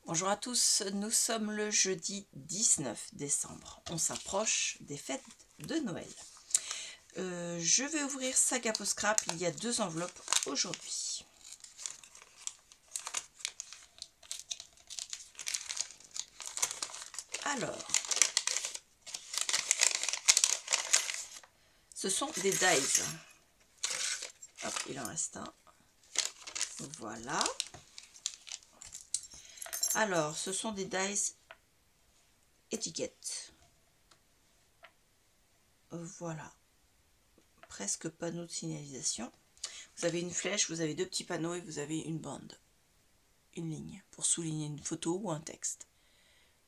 Bonjour à tous, nous sommes le jeudi 19 décembre. On s'approche des fêtes de Noël. Je vais ouvrir Sac à Peau Scrap. Il y a 2 enveloppes aujourd'hui. Alors, ce sont des dies. Hop, il en reste un. Voilà. Alors, ce sont des dies étiquettes. Voilà. Presque panneau de signalisation. Vous avez une flèche, vous avez 2 petits panneaux et vous avez une bande. Une ligne pour souligner une photo ou un texte.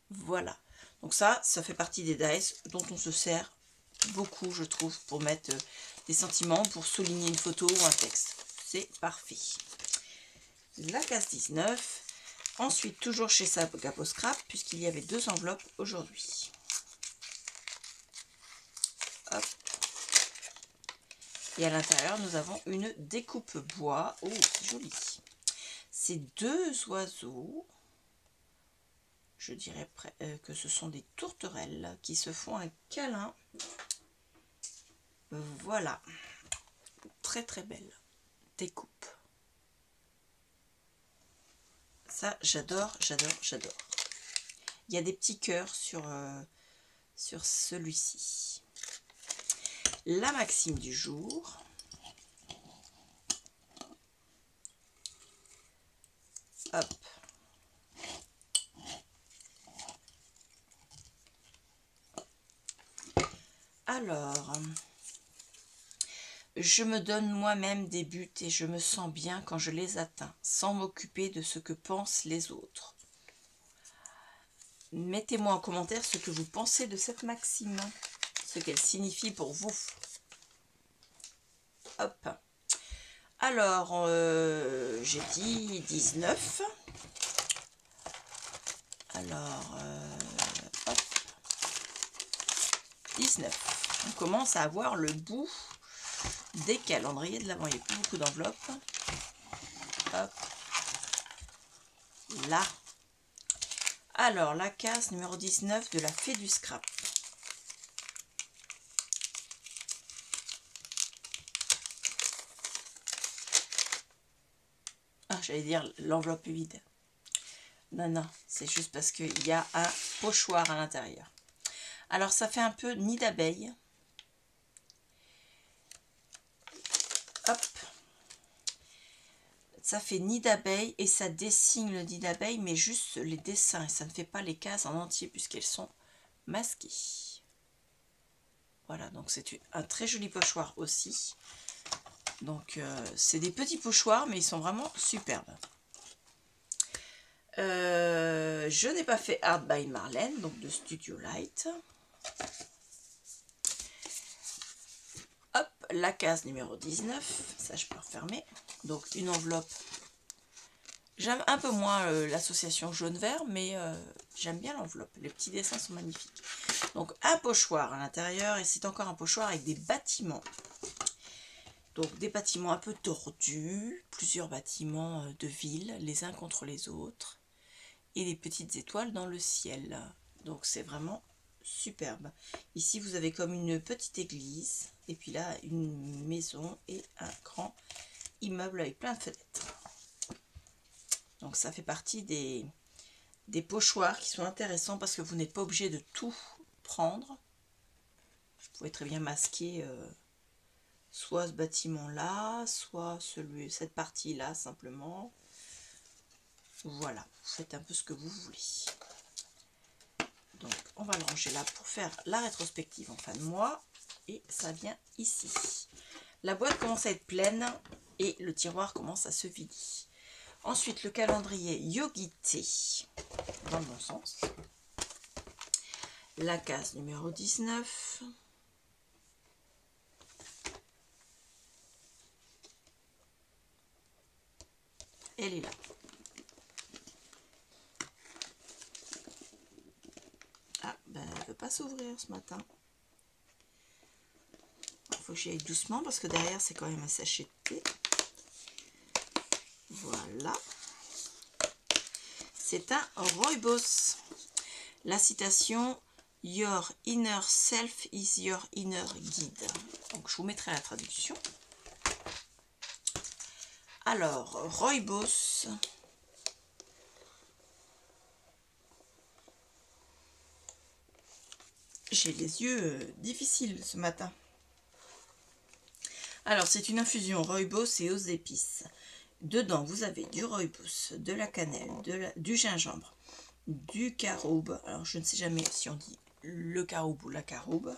Voilà. Donc ça fait partie des dies dont on se sert beaucoup, je trouve, pour mettre des sentiments, pour souligner une photo ou un texte. C'est parfait. La case 19. Ensuite, toujours chez Sac à Peau Scrap, puisqu'il y avait 2 enveloppes aujourd'hui. Hop. Et à l'intérieur, nous avons une découpe bois. Oh, c'est joli. Ces 2 oiseaux, je dirais que ce sont des tourterelles qui se font un câlin. Voilà. Très très belle découpe. Ça, j'adore, j'adore, j'adore. Il y a des petits cœurs sur celui-ci. La maxime du jour. Hop. Alors, je me donne moi-même des buts et je me sens bien quand je les atteins, sans m'occuper de ce que pensent les autres. Mettez-moi en commentaire ce que vous pensez de cette maxime, ce qu'elle signifie pour vous. Hop. Alors, j'ai dit 19. Alors, hop. 19. On commence à avoir le bout des calendriers de l'Avent. Il n'y a plus beaucoup d'enveloppes. Hop. Là. Alors, la case numéro 19 de la Fée du Scrap. Ah, j'allais dire l'enveloppe est vide. Non, non, c'est juste parce qu'il y a un pochoir à l'intérieur. Alors, ça fait un peu nid d'abeille. Hop. Ça fait nid d'abeille et ça dessine le nid d'abeille, mais juste les dessins. Et ça ne fait pas les cases en entier puisqu'elles sont masquées. Voilà, donc c'est un très joli pochoir aussi. Donc, c'est des petits pochoirs, mais ils sont vraiment superbes. Je n'ai pas fait Art by Marlène, donc de Studio Light. Hop, la case numéro 19, ça je peux refermer. Donc une enveloppe. J'aime un peu moins l'association jaune-vert, mais j'aime bien l'enveloppe. Les petits dessins sont magnifiques. Donc un pochoir à l'intérieur, et c'est encore un pochoir avec des bâtiments. Donc des bâtiments un peu tordus, plusieurs bâtiments de ville, les uns contre les autres. Et des petites étoiles dans le ciel. Donc c'est vraiment superbe. Ici vous avez comme une petite église et puis là une maison et un grand immeuble avec plein de fenêtres. Donc ça fait partie des pochoirs qui sont intéressants parce que vous n'êtes pas obligé de tout prendre. Vous pouvez très bien masquer soit ce bâtiment là, soit cette partie là simplement. Voilà, vous faites un peu ce que vous voulez. Donc on va le ranger là pour faire la rétrospective en fin de mois. Et ça vient ici. La boîte commence à être pleine et le tiroir commence à se vider. Ensuite le calendrier Yogité dans le bon sens. La case numéro 19. Elle est là. Ah, ben elle ne veut pas s'ouvrir ce matin. Il faut que j'y aille doucement parce que derrière c'est quand même un sachet de thé. Voilà. c'est un rooibos. La citation « Your inner self is your inner guide ». Donc je vous mettrai la traduction. Alors, rooibos. J'ai les yeux difficiles ce matin. Alors, c'est une infusion rooibos et aux épices. Dedans, vous avez du rooibos, de la cannelle, du gingembre, du caroube. Alors, je ne sais jamais si on dit le caroube ou la caroube.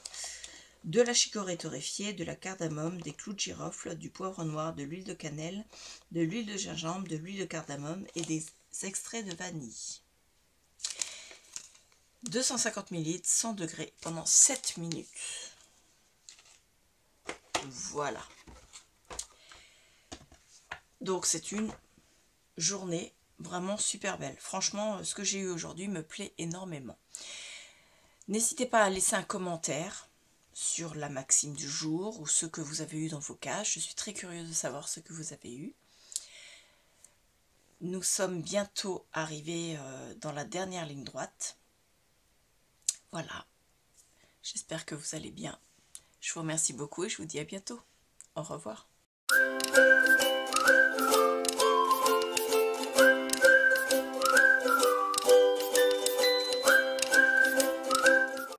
De la chicorée torréfiée, de la cardamome, des clous de girofle, du poivre noir, de l'huile de cannelle, de l'huile de gingembre, de l'huile de cardamome et des extraits de vanille. 250 ml, 100 degrés pendant 7 minutes. Voilà. Donc c'est une journée vraiment super belle. Franchement, ce que j'ai eu aujourd'hui me plaît énormément. N'hésitez pas à laisser un commentaire sur la maxime du jour ou ce que vous avez eu dans vos cages. Je suis très curieuse de savoir ce que vous avez eu. Nous sommes bientôt arrivés dans la dernière ligne droite. Voilà. J'espère que vous allez bien. Je vous remercie beaucoup et je vous dis à bientôt. Au revoir.